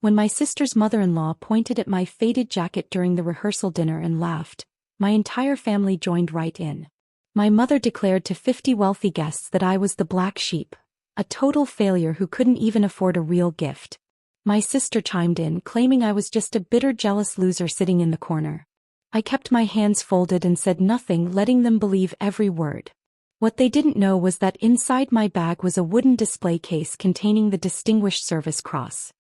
When my sister's mother-in-law pointed at my faded jacket during the rehearsal dinner and laughed, my entire family joined right in. My mother declared to 50 wealthy guests that I was the black sheep, a total failure who couldn't even afford a real gift. My sister chimed in, claiming I was just a bitter, jealous loser sitting in the corner. I kept my hands folded and said nothing, letting them believe every word. What they didn't know was that inside my bag was a wooden display case containing the Distinguished Service Cross.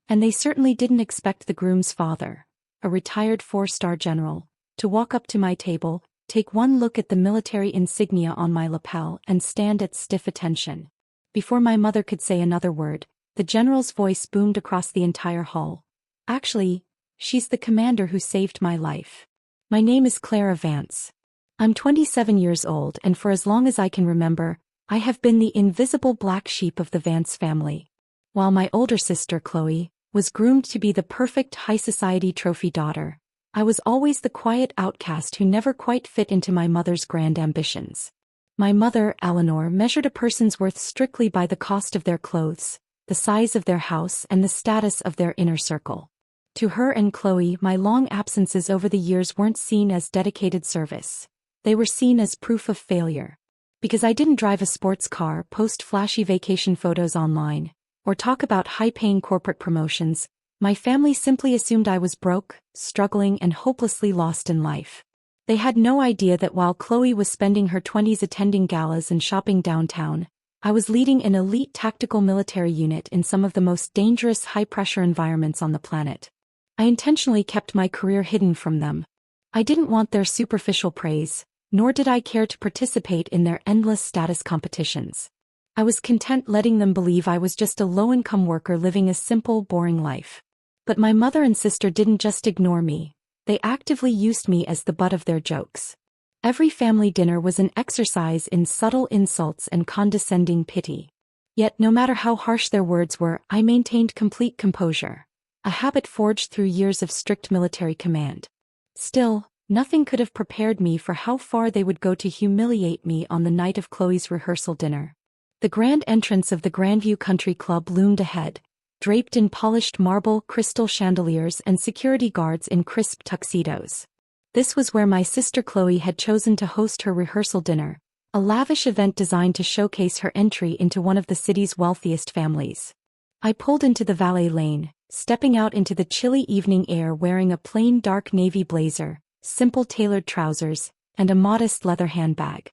And they certainly didn't expect the groom's father, a retired 4-star general, to walk up to my table, take one look at the military insignia on my lapel and stand at stiff attention. Before my mother could say another word, the general's voice boomed across the entire hall. Actually, she's the commander who saved my life. My name is Clara Vance. I'm 27 years old, and for as long as I can remember, I have been the invisible black sheep of the Vance family. While my older sister, Chloe, was groomed to be the perfect high society trophy daughter, I was always the quiet outcast who never quite fit into my mother's grand ambitions. My mother, Eleanor, measured a person's worth strictly by the cost of their clothes, the size of their house, and the status of their inner circle. To her and Chloe, my long absences over the years weren't seen as dedicated service. They were seen as proof of failure. Because I didn't drive a sports car, post flashy vacation photos online, or talk about high-paying corporate promotions, my family simply assumed I was broke, struggling, and hopelessly lost in life. They had no idea that while Chloe was spending her 20s attending galas and shopping downtown, I was leading an elite tactical military unit in some of the most dangerous high-pressure environments on the planet. I intentionally kept my career hidden from them. I didn't want their superficial praise, nor did I care to participate in their endless status competitions. I was content letting them believe I was just a low-income worker living a simple, boring life. But my mother and sister didn't just ignore me. They actively used me as the butt of their jokes. Every family dinner was an exercise in subtle insults and condescending pity. Yet no matter how harsh their words were, I maintained complete composure, a habit forged through years of strict military command. Still, nothing could have prepared me for how far they would go to humiliate me on the night of Chloe's rehearsal dinner. The grand entrance of the Grandview Country Club loomed ahead, draped in polished marble, crystal chandeliers, and security guards in crisp tuxedos. This was where my sister Chloe had chosen to host her rehearsal dinner, a lavish event designed to showcase her entry into one of the city's wealthiest families. I pulled into the valet lane, stepping out into the chilly evening air wearing a plain dark navy blazer, simple tailored trousers, and a modest leather handbag.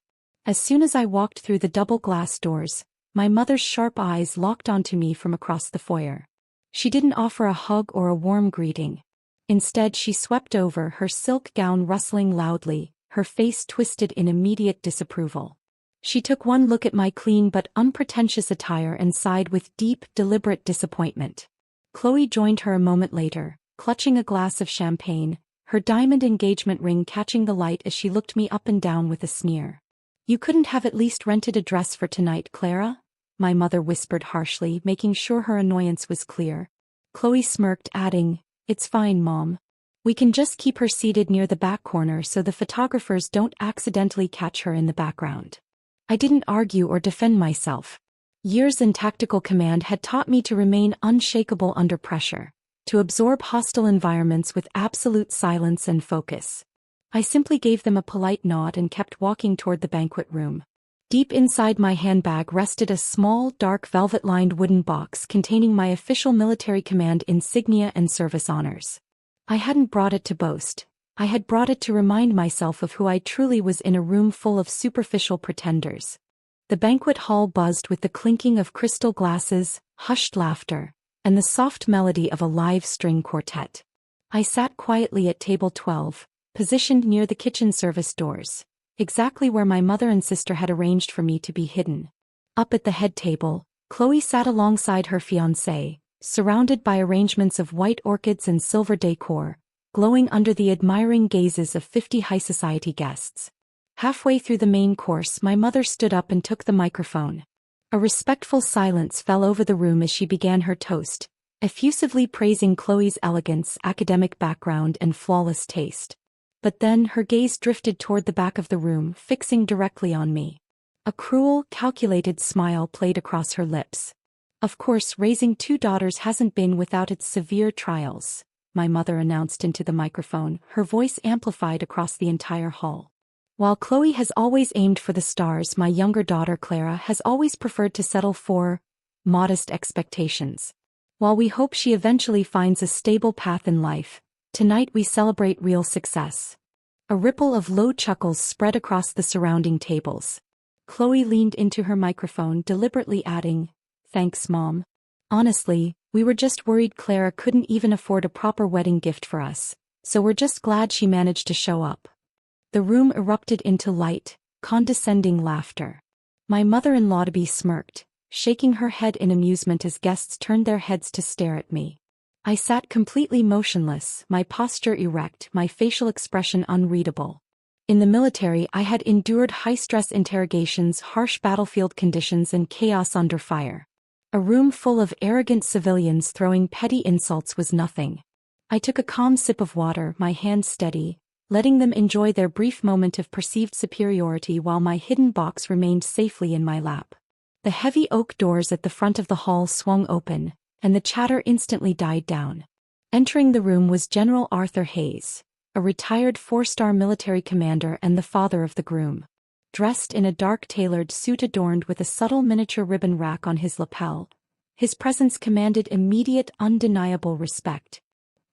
As soon as I walked through the double glass doors, my mother's sharp eyes locked onto me from across the foyer. She didn't offer a hug or a warm greeting. Instead, she swept over, her silk gown rustling loudly, her face twisted in immediate disapproval. She took one look at my clean but unpretentious attire and sighed with deep, deliberate disappointment. Chloe joined her a moment later, clutching a glass of champagne, her diamond engagement ring catching the light as she looked me up and down with a sneer. "You couldn't have at least rented a dress for tonight, Clara?" my mother whispered harshly, making sure her annoyance was clear. Chloe smirked, adding, "It's fine, Mom. We can just keep her seated near the back corner so the photographers don't accidentally catch her in the background." I didn't argue or defend myself. Years in tactical command had taught me to remain unshakable under pressure, to absorb hostile environments with absolute silence and focus. I simply gave them a polite nod and kept walking toward the banquet room. Deep inside my handbag rested a small, dark velvet-lined wooden box containing my official military command insignia and service honors. I hadn't brought it to boast. I had brought it to remind myself of who I truly was in a room full of superficial pretenders. The banquet hall buzzed with the clinking of crystal glasses, hushed laughter, and the soft melody of a live string quartet. I sat quietly at table 12, positioned near the kitchen service doors, exactly where my mother and sister had arranged for me to be hidden. Up at the head table, Chloe sat alongside her fiancé, surrounded by arrangements of white orchids and silver decor, glowing under the admiring gazes of 50 high society guests. Halfway through the main course, my mother stood up and took the microphone. A respectful silence fell over the room as she began her toast, effusively praising Chloe's elegance, academic background, and flawless taste. But then her gaze drifted toward the back of the room, fixing directly on me. A cruel, calculated smile played across her lips. Of course, raising two daughters hasn't been without its severe trials, my mother announced into the microphone, her voice amplified across the entire hall. While Chloe has always aimed for the stars, my younger daughter Clara has always preferred to settle for modest expectations. While we hope she eventually finds a stable path in life, tonight we celebrate real success. A ripple of low chuckles spread across the surrounding tables. Chloe leaned into her microphone, deliberately adding, "Thanks, Mom. Honestly, we were just worried Clara couldn't even afford a proper wedding gift for us, so we're just glad she managed to show up." The room erupted into light, condescending laughter. My mother-in-law-to-be smirked, shaking her head in amusement as guests turned their heads to stare at me. I sat completely motionless, my posture erect, my facial expression unreadable. In the military, I had endured high-stress interrogations, harsh battlefield conditions, and chaos under fire. A room full of arrogant civilians throwing petty insults was nothing. I took a calm sip of water, my hand steady, letting them enjoy their brief moment of perceived superiority while my hidden box remained safely in my lap. The heavy oak doors at the front of the hall swung open, and the chatter instantly died down. Entering the room was General Arthur Hayes, a retired four-star military commander and the father of the groom. Dressed in a dark tailored suit adorned with a subtle miniature ribbon rack on his lapel, his presence commanded immediate, undeniable respect.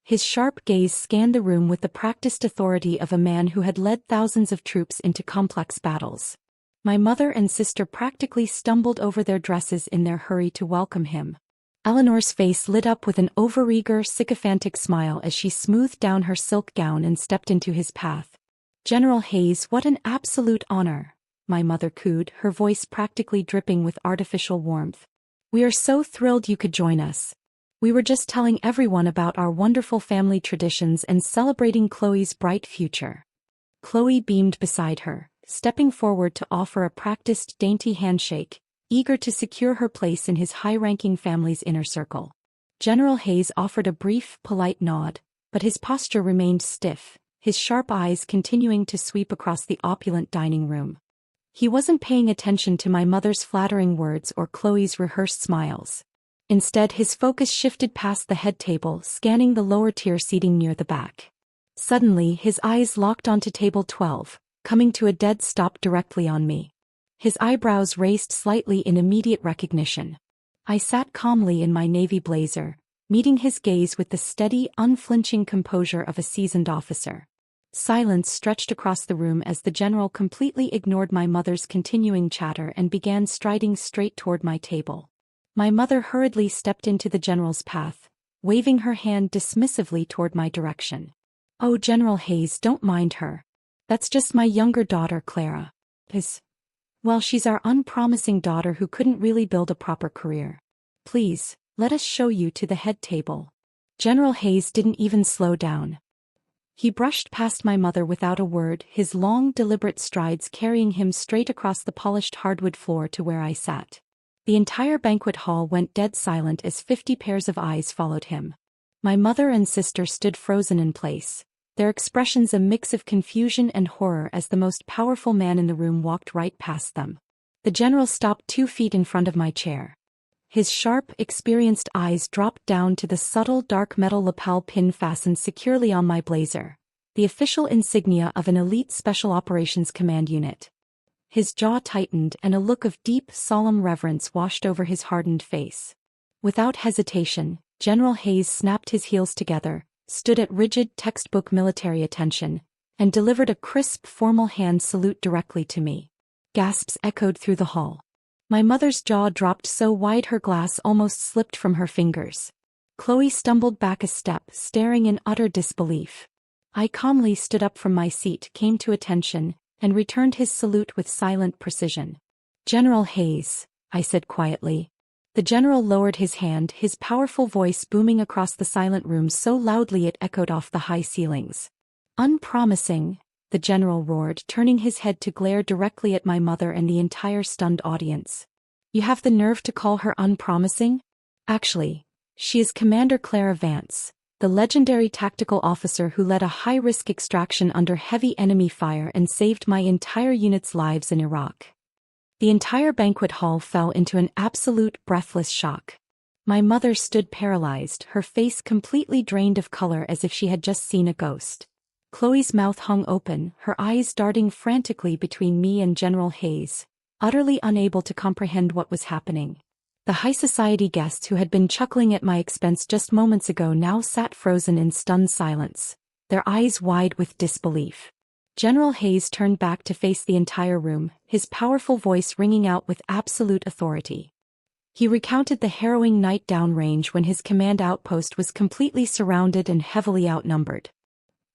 His sharp gaze scanned the room with the practiced authority of a man who had led thousands of troops into complex battles. My mother and sister practically stumbled over their dresses in their hurry to welcome him. Eleanor's face lit up with an overeager, sycophantic smile as she smoothed down her silk gown and stepped into his path. "General Hayes, what an absolute honor," my mother cooed, her voice practically dripping with artificial warmth. "We are so thrilled you could join us. We were just telling everyone about our wonderful family traditions and celebrating Chloe's bright future." Chloe beamed beside her, stepping forward to offer a practiced, dainty handshake, eager to secure her place in his high-ranking family's inner circle. General Hayes offered a brief, polite nod, but his posture remained stiff, his sharp eyes continuing to sweep across the opulent dining room. He wasn't paying attention to my mother's flattering words or Chloe's rehearsed smiles. Instead, his focus shifted past the head table, scanning the lower-tier seating near the back. Suddenly, his eyes locked onto table 12, coming to a dead stop directly on me. His eyebrows raised slightly in immediate recognition. I sat calmly in my navy blazer, meeting his gaze with the steady, unflinching composure of a seasoned officer. Silence stretched across the room as the general completely ignored my mother's continuing chatter and began striding straight toward my table. My mother hurriedly stepped into the general's path, waving her hand dismissively toward my direction. "Oh, General Hayes, don't mind her. That's just my younger daughter, Clara. Well, she's our unpromising daughter who couldn't really build a proper career. Please, let us show you to the head table." General Hayes didn't even slow down. He brushed past my mother without a word, his long, deliberate strides carrying him straight across the polished hardwood floor to where I sat. The entire banquet hall went dead silent as 50 pairs of eyes followed him. My mother and sister stood frozen in place, their expressions a mix of confusion and horror as the most powerful man in the room walked right past them. The general stopped 2 feet in front of my chair. His sharp, experienced eyes dropped down to the subtle dark metal lapel pin fastened securely on my blazer, the official insignia of an elite Special Operations Command unit. His jaw tightened and a look of deep, solemn reverence washed over his hardened face. Without hesitation, General Hayes snapped his heels together, stood at rigid textbook military attention, and delivered a crisp, formal hand salute directly to me. Gasps echoed through the hall. My mother's jaw dropped so wide her glass almost slipped from her fingers. Chloe stumbled back a step, staring in utter disbelief. I calmly stood up from my seat, came to attention, and returned his salute with silent precision. "General Hayes," I said quietly. The general lowered his hand, his powerful voice booming across the silent room so loudly it echoed off the high ceilings. "Unpromising," the general roared, turning his head to glare directly at my mother and the entire stunned audience. "You have the nerve to call her unpromising? Actually, she is Commander Clara Vance, the legendary tactical officer who led a high-risk extraction under heavy enemy fire and saved my entire unit's lives in Iraq." The entire banquet hall fell into an absolute breathless shock. My mother stood paralyzed, her face completely drained of color as if she had just seen a ghost. Chloe's mouth hung open, her eyes darting frantically between me and General Hayes, utterly unable to comprehend what was happening. The high society guests who had been chuckling at my expense just moments ago now sat frozen in stunned silence, their eyes wide with disbelief. General Hayes turned back to face the entire room, his powerful voice ringing out with absolute authority. He recounted the harrowing night downrange when his command outpost was completely surrounded and heavily outnumbered.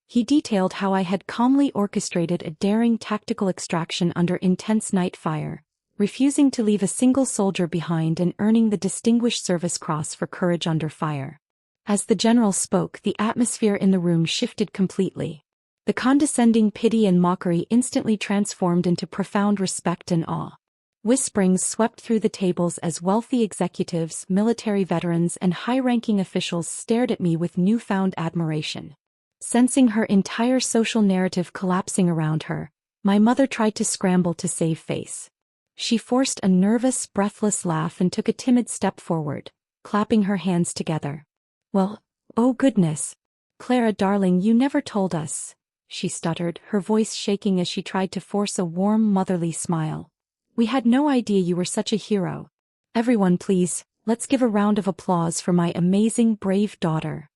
He detailed how I had calmly orchestrated a daring tactical extraction under intense night fire, refusing to leave a single soldier behind and earning the Distinguished Service Cross for courage under fire. As the general spoke, the atmosphere in the room shifted completely. The condescending pity and mockery instantly transformed into profound respect and awe. Whisperings swept through the tables as wealthy executives, military veterans, and high-ranking officials stared at me with newfound admiration. Sensing her entire social narrative collapsing around her, my mother tried to scramble to save face. She forced a nervous, breathless laugh and took a timid step forward, clapping her hands together. "Well, oh goodness. Clara darling, you never told us," she stuttered, her voice shaking as she tried to force a warm, motherly smile. "We had no idea you were such a hero. Everyone please, let's give a round of applause for my amazing, brave daughter."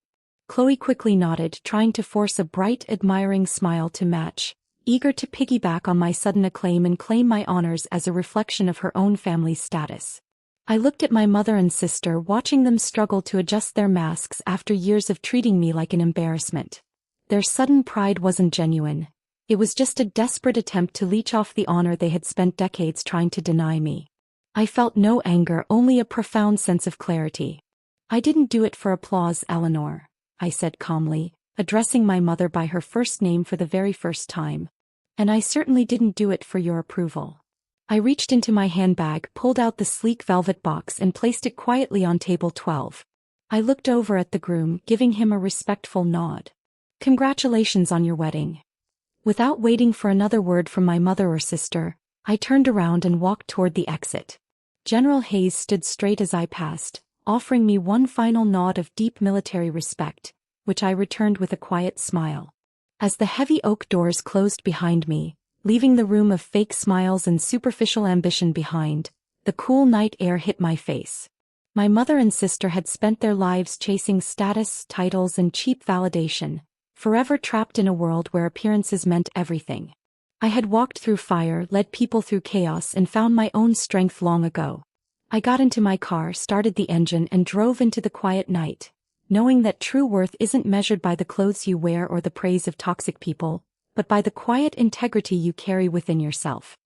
Chloe quickly nodded, trying to force a bright, admiring smile to match, eager to piggyback on my sudden acclaim and claim my honors as a reflection of her own family's status. I looked at my mother and sister, watching them struggle to adjust their masks after years of treating me like an embarrassment. Their sudden pride wasn't genuine. It was just a desperate attempt to leech off the honor they had spent decades trying to deny me. I felt no anger, only a profound sense of clarity. "I didn't do it for applause, Eleanor," I said calmly, addressing my mother by her first name for the very first time. "And I certainly didn't do it for your approval." I reached into my handbag, pulled out the sleek velvet box and placed it quietly on table 12. I looked over at the groom, giving him a respectful nod. "Congratulations on your wedding." Without waiting for another word from my mother or sister, I turned around and walked toward the exit. General Hayes stood straight as I passed, offering me one final nod of deep military respect, which I returned with a quiet smile. As the heavy oak doors closed behind me, leaving the room of fake smiles and superficial ambition behind, the cool night air hit my face. My mother and sister had spent their lives chasing status, titles, and cheap validation, forever trapped in a world where appearances meant everything. I had walked through fire, led people through chaos, and found my own strength long ago. I got into my car, started the engine, and drove into the quiet night, knowing that true worth isn't measured by the clothes you wear or the praise of toxic people, but by the quiet integrity you carry within yourself.